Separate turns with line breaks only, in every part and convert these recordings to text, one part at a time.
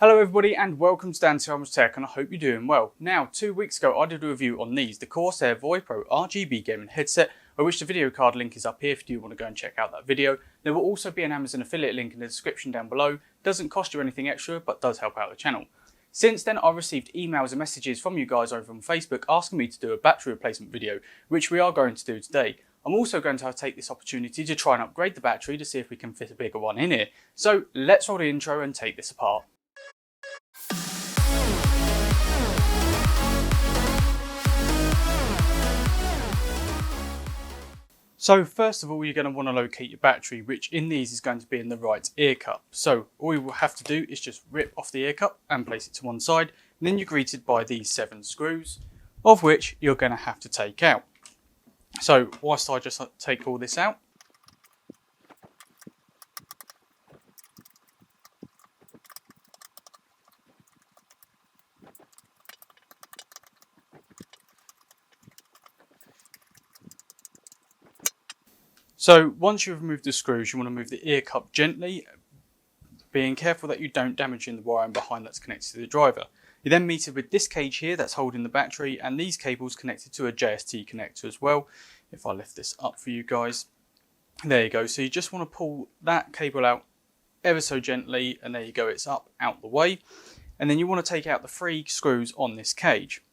Hello everybody and welcome to Dan's Tech, and I hope you're doing well. Now, 2 weeks ago I did a review on the Corsair VoIP Pro RGB gaming headset, of which the video card link is up here if you do want to go and check out that video. There will also be an Amazon affiliate link in the description down below. Doesn't cost you anything extra but does help out the channel. Since then I've received emails and messages from you guys over on Facebook asking me to do a battery replacement video, which we are going to do today. I'm also going to take this opportunity to try and upgrade the battery to see if we can fit a bigger one in here. So let's roll the intro and take this apart. So first of all, you're going to want to locate your battery, which in these is going to be in the right ear cup. So all you will have to do is just rip off the ear cup and place it to one side. And then you're greeted by these 7 screws, of which you're going to have to take out. So whilst I just take all this out, so once you've removed the screws, you want to move the ear cup gently, being careful that you don't damage in the wiring behind that's connected to the driver. You're then meted with this cage here that's holding the battery, and these cables connected to a JST connector as well. If I lift this up for you guys, there you go. So you just want to pull that cable out ever so gently, and there you go, it's up out the way. And then you want to take out the 3 screws on this cage.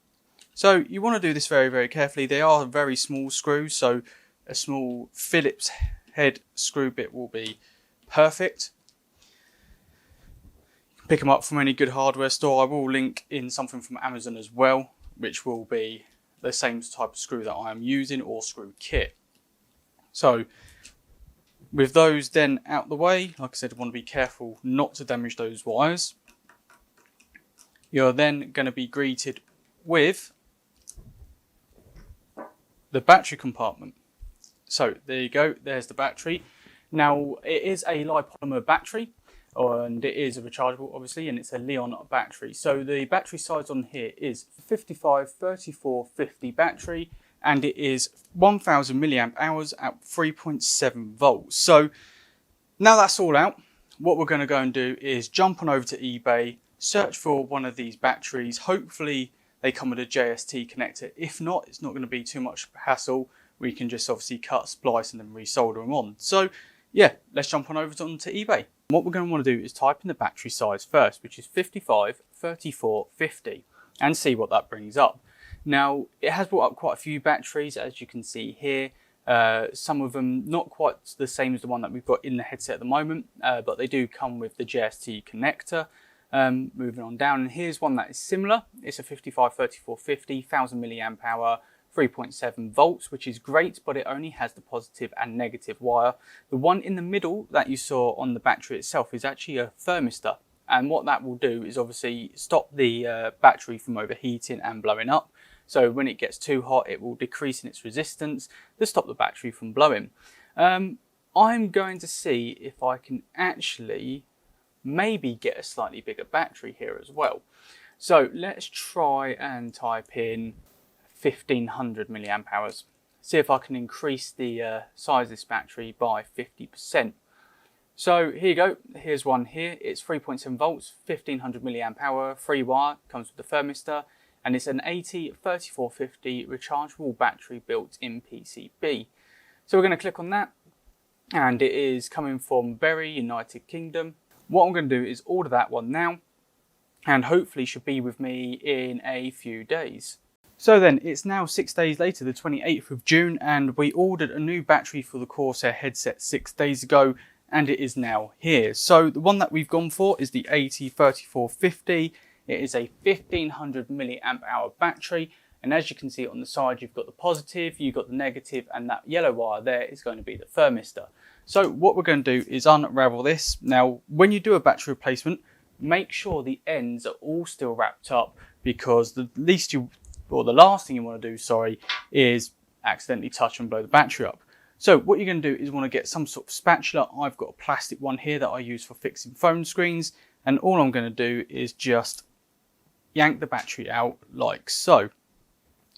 So you want to do this very, very carefully. They are very small screws, so a small Phillips head screw bit will be perfect. Pick them up from any good hardware store. I will link in something from Amazon as well, which will be the same type of screw that I am using, or screw kit. So with those then out the way, like I said, I want to be careful not to damage those wires. You're then going to be greeted with the battery compartment. So there you go, there's the battery. Now it is a lipolymer battery, and it is a rechargeable obviously, and it's a Li-ion battery. So the battery size on here is 55, 34, 50 battery, and it is 1000 milliamp hours at 3.7 volts. So now that's all out, what we're going to go and do is jump on over to eBay, search for one of these batteries. Hopefully they come with a JST connector. If not, it's not going to be too much hassle. We can just obviously cut, splice, and then resolder them on. So yeah, let's jump on over onto eBay. What we're going to want to do is type in the battery size first, which is 55, 34, 50, and see what that brings up. Now, it has brought up quite a few batteries, as you can see here. Some of them not quite the same as the one that we've got in the headset at the moment, but they do come with the JST connector. Moving on down, and here's one that is similar. It's a 55, 34, 50, 1000 milliamp hour, 3.7 volts, which is great, but it only has the positive and negative wire. The one in the middle that you saw on the battery itself is actually a thermistor, and what that will do is obviously stop the battery from overheating and blowing up. So when it gets too hot, it will decrease in its resistance to stop the battery from blowing. I'm going to see if I can actually maybe get a slightly bigger battery here as well. So let's try and type in 1500 milliamp hours. See if I can increase the size of this battery by 50%. So here you go, here's one here. It's 3.7 volts, 1500 milliamp hour, free wire, comes with the thermistor, and it's an 80-3450 rechargeable battery built in PCB. So we're going to click on that, and it is coming from Bury, United Kingdom. What I'm going to do is order that one now, and hopefully should be with me in a few days. So then, it's now 6 days later, the 28th of June, and we ordered a new battery for the Corsair headset 6 days ago, and it is now here. So the one that we've gone for is the 80-3450. It is a 1500 milliamp hour battery, and as you can see on the side, you've got the positive, you've got the negative, and that yellow wire there is going to be the thermistor. So what we're going to do is unravel this. Now, when you do a battery replacement, make sure the ends are all still wrapped up, because the last thing you want to do, is accidentally touch and blow the battery up. So what you're going to do is want to get some sort of spatula. I've got a plastic one here that I use for fixing phone screens, and all I'm going to do is just yank the battery out like so.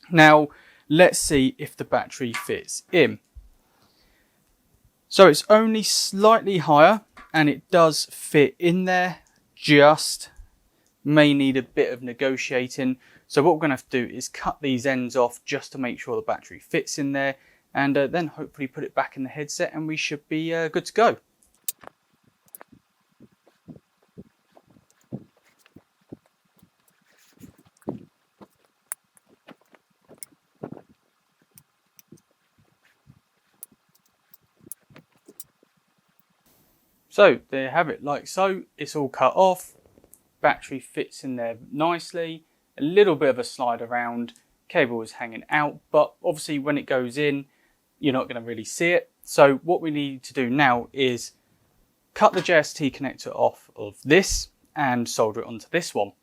Now let's see if the battery fits in. So it's only slightly higher, and it does fit in there just may need a bit of negotiating. So what we're going to have to do is cut these ends off just to make sure the battery fits in there, and then hopefully put it back in the headset and we should be good to go. So there you have it, like so. It's all cut off, battery fits in there nicely, a little bit of a slide around, cable is hanging out, but obviously when it goes in, you're not going to really see it. So what we need to do now is cut the JST connector off of this and solder it onto this one.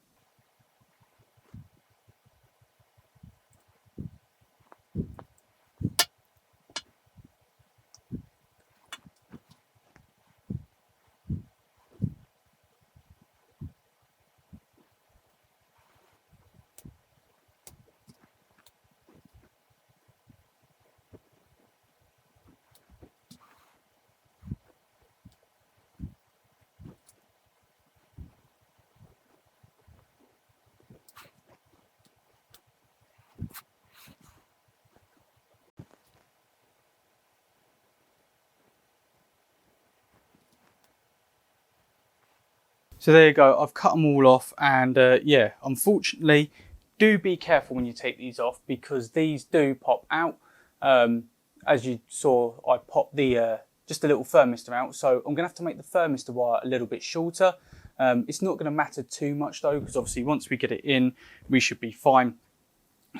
So there you go, I've cut them all off, and yeah, unfortunately, do be careful when you take these off because these do pop out. As you saw, I popped the just a little thermistor out, so I'm going to have to make the thermistor wire a little bit shorter. It's not going to matter too much though, because obviously once we get it in, we should be fine.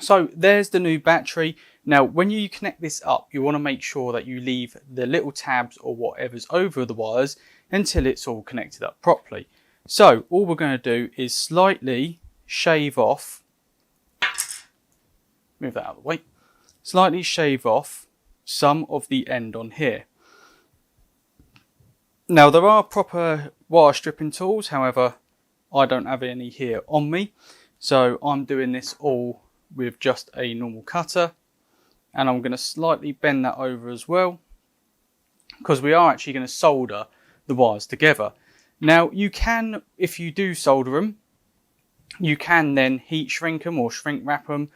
So there's the new battery. Now, when you connect this up, you want to make sure that you leave the little tabs or whatever's over the wires until it's all connected up properly. So all we're going to do is slightly shave off, move that out of the way, slightly shave off some of the end on here. Now there are proper wire stripping tools, however I don't have any here on me, so I'm doing this all with just a normal cutter, and I'm going to slightly bend that over as well because we are actually going to solder the wires together. Now you can, if you do solder them, you can then heat shrink them or shrink wrap them,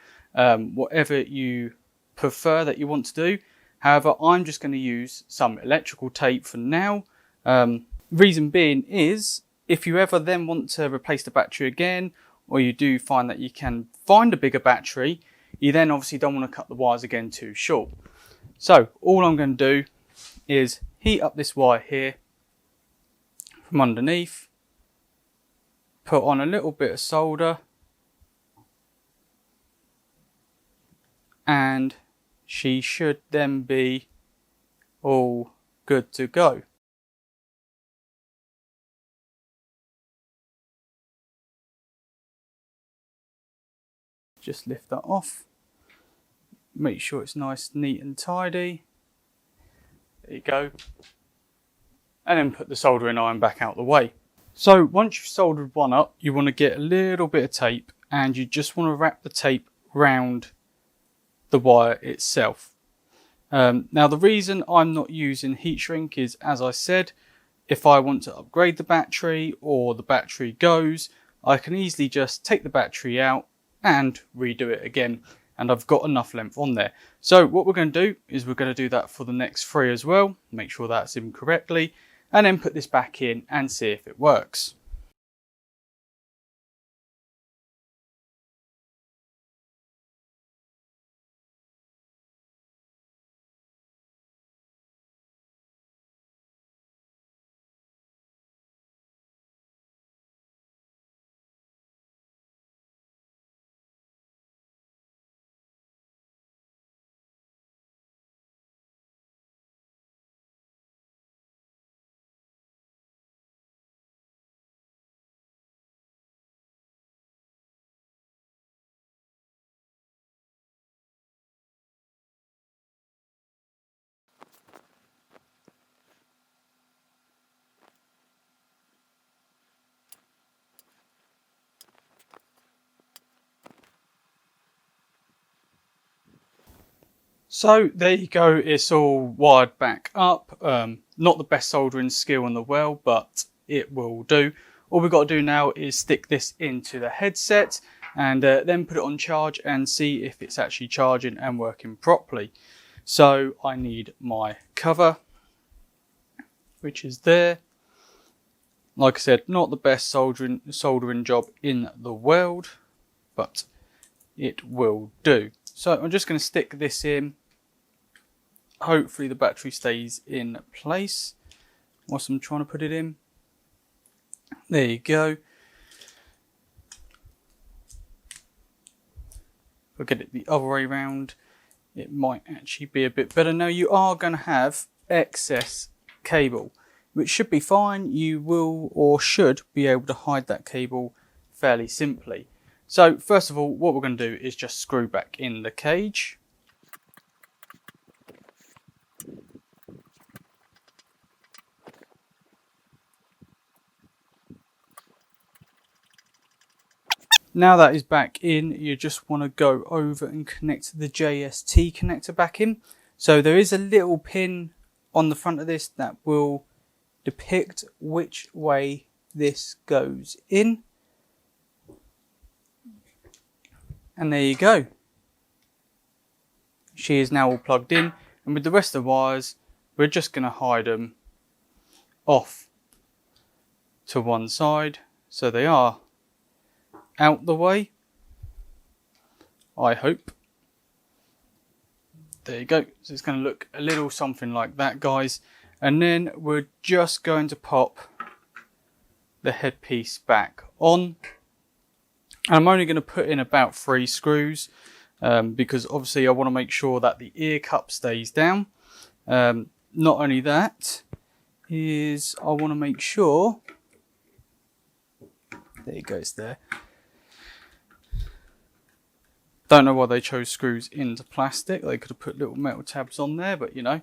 whatever you prefer that you want to do. However, I'm just going to use some electrical tape for now. Reason being is, if you ever then want to replace the battery again, or you do find that you can find a bigger battery, you then obviously don't want to cut the wires again too short. So all I'm going to do is heat up this wire here from underneath, put on a little bit of solder, and she should then be all good to go. Just lift that off, make sure it's nice, neat and tidy. There you go. And then put the soldering iron back out the way. So once you've soldered one up, you want to get a little bit of tape, and you just want to wrap the tape round the wire itself. Now the reason I'm not using heat shrink is, as I said, if I want to upgrade the battery or the battery goes, I can easily just take the battery out and redo it again, and I've got enough length on there. So what we're going to do is we're going to do that for the next 3 as well, make sure that's in correctly, and then put this back in and see if it works. So there you go, it's all wired back up. Not the best soldering skill in the world, but it will do. all we've got to do now is stick this into the headset and then put it on charge and see if it's actually charging and working properly. So I need my cover, which is there. Like I said, not the best soldering job in the world, but it will do. So I'm just going to stick this in. Hopefully the battery stays in place whilst I'm trying to put it in. There you go. If I get it the other way around, it might actually be a bit better. Now you are going to have excess cable, which should be fine. You will or should be able to hide that cable fairly simply. So first of all, what we're going to do is just screw back in the cage. Now that is back in, you just want to go over and connect the JST connector back in. So there is a little pin on the front of this that will depict which way this goes in. And there you go. She is now all plugged in, and with the rest of the wires, we're just going to hide them off to one side so they are out the way, I hope. There you go. So it's going to look a little something like that, guys. And then we're just going to pop the headpiece back on. And I'm only going to put in about 3 screws because obviously I want to make sure that the ear cup stays down. Not only that, is I want to make sure, there it goes there. Don't know why they chose screws into plastic. They could have put little metal tabs on there, but you know.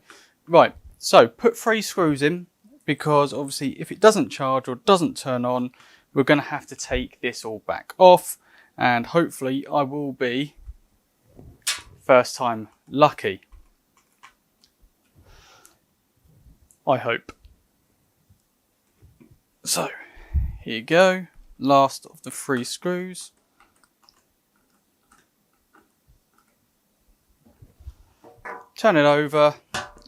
Right, so put 3 screws in, because obviously if it doesn't charge or doesn't turn on, we're going to have to take this all back off, and hopefully I will be first time lucky. I hope. So here you go, last of the 3 screws. Turn it over,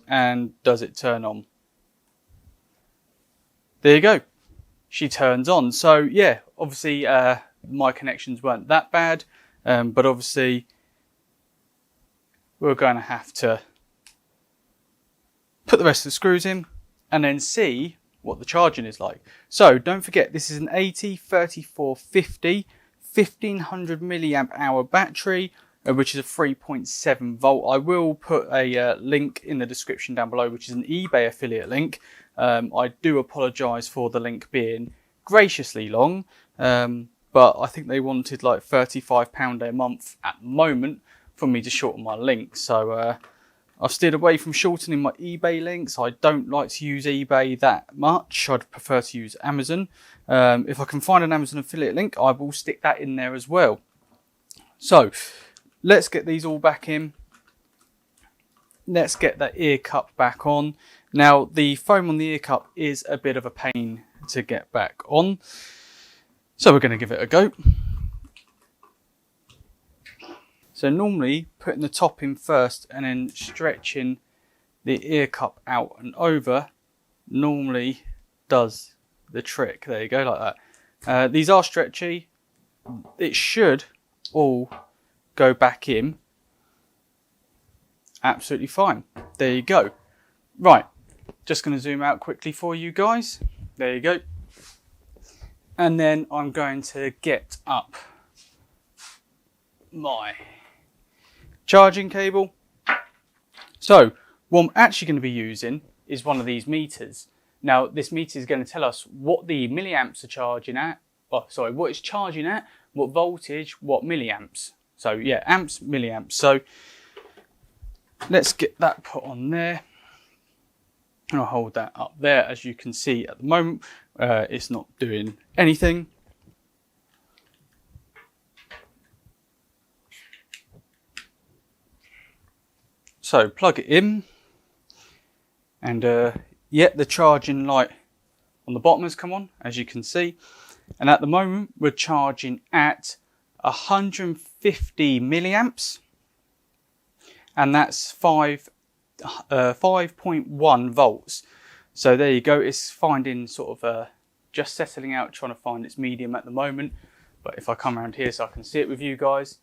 and does it turn on? There you go. She turns on. So yeah, obviously my connections weren't that bad, but obviously we're going to have to put the rest of the screws in and then see what the charging is like. So don't forget, this is an 80-3450 1500 milliamp hour battery, which is a 3.7 volt. I will put a link in the description down below, which is an eBay affiliate link. I do apologise for the link being graciously long, but I think they wanted like £35 a month at the moment for me to shorten my link. So I've steered away from shortening my eBay links. I don't like to use eBay that much. I'd prefer to use Amazon. If I can find an Amazon affiliate link, I will stick that in there as well. So let's get these all back in. Let's get that ear cup back on. Now, the foam on the ear cup is a bit of a pain to get back on, so we're going to give it a go. So normally putting the top in first and then stretching the ear cup out and over normally does the trick. There you go, like that. These are stretchy. It should all go back in absolutely fine. There you go. Right, just going to zoom out quickly for you guys. There you go. And then I'm going to get up my charging cable. So what I'm actually going to be using is one of these meters. Now this meter is going to tell us what the milliamps are charging at, what it's charging at, what voltage, what milliamps. So yeah, amps, milliamps. So let's get that put on there. And I'll hold that up there. As you can see at the moment, it's not doing anything. So plug it in, and yeah, the charging light on the bottom has come on, as you can see. And at the moment, we're charging at 150 milliamps. And that's 5.1 volts. So there you go. It's finding sort of just settling out, trying to find its medium at the moment. But if I come around here so I can see it with you guys,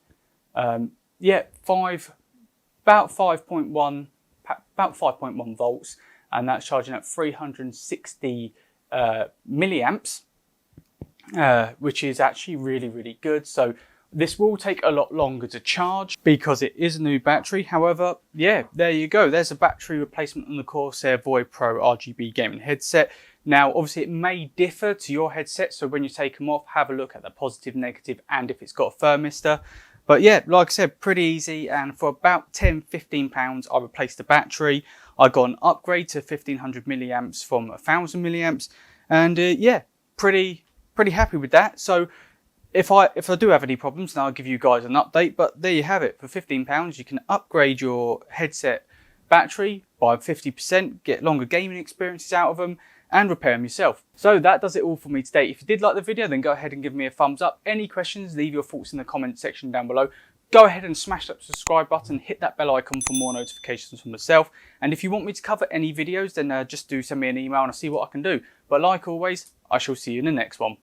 yeah, about 5.1 volts, and that's charging at 360 milliamps, which is actually really, really good. So this will take a lot longer to charge because it is a new battery. However, yeah, there you go. There's a battery replacement on the Corsair Void Pro RGB gaming headset. Now, obviously, it may differ to your headset. So when you take them off, have a look at the positive, negative, and if it's got a thermistor. But yeah, like I said, pretty easy. And for about £10–15, I replaced the battery. I got an upgrade to 1500 milliamps from 1000 milliamps. And yeah, pretty happy with that. So if I do have any problems, then I'll give you guys an update. But there you have it. For £15, you can upgrade your headset battery by 50%, get longer gaming experiences out of them, and repair them yourself. So that does it all for me today. If you did like the video, then go ahead and give me a thumbs up. Any questions, leave your thoughts in the comment section down below. Go ahead and smash that subscribe button, hit that bell icon for more notifications from myself. And if you want me to cover any videos, then just do send me an email and I'll see what I can do. But like always, I shall see you in the next one.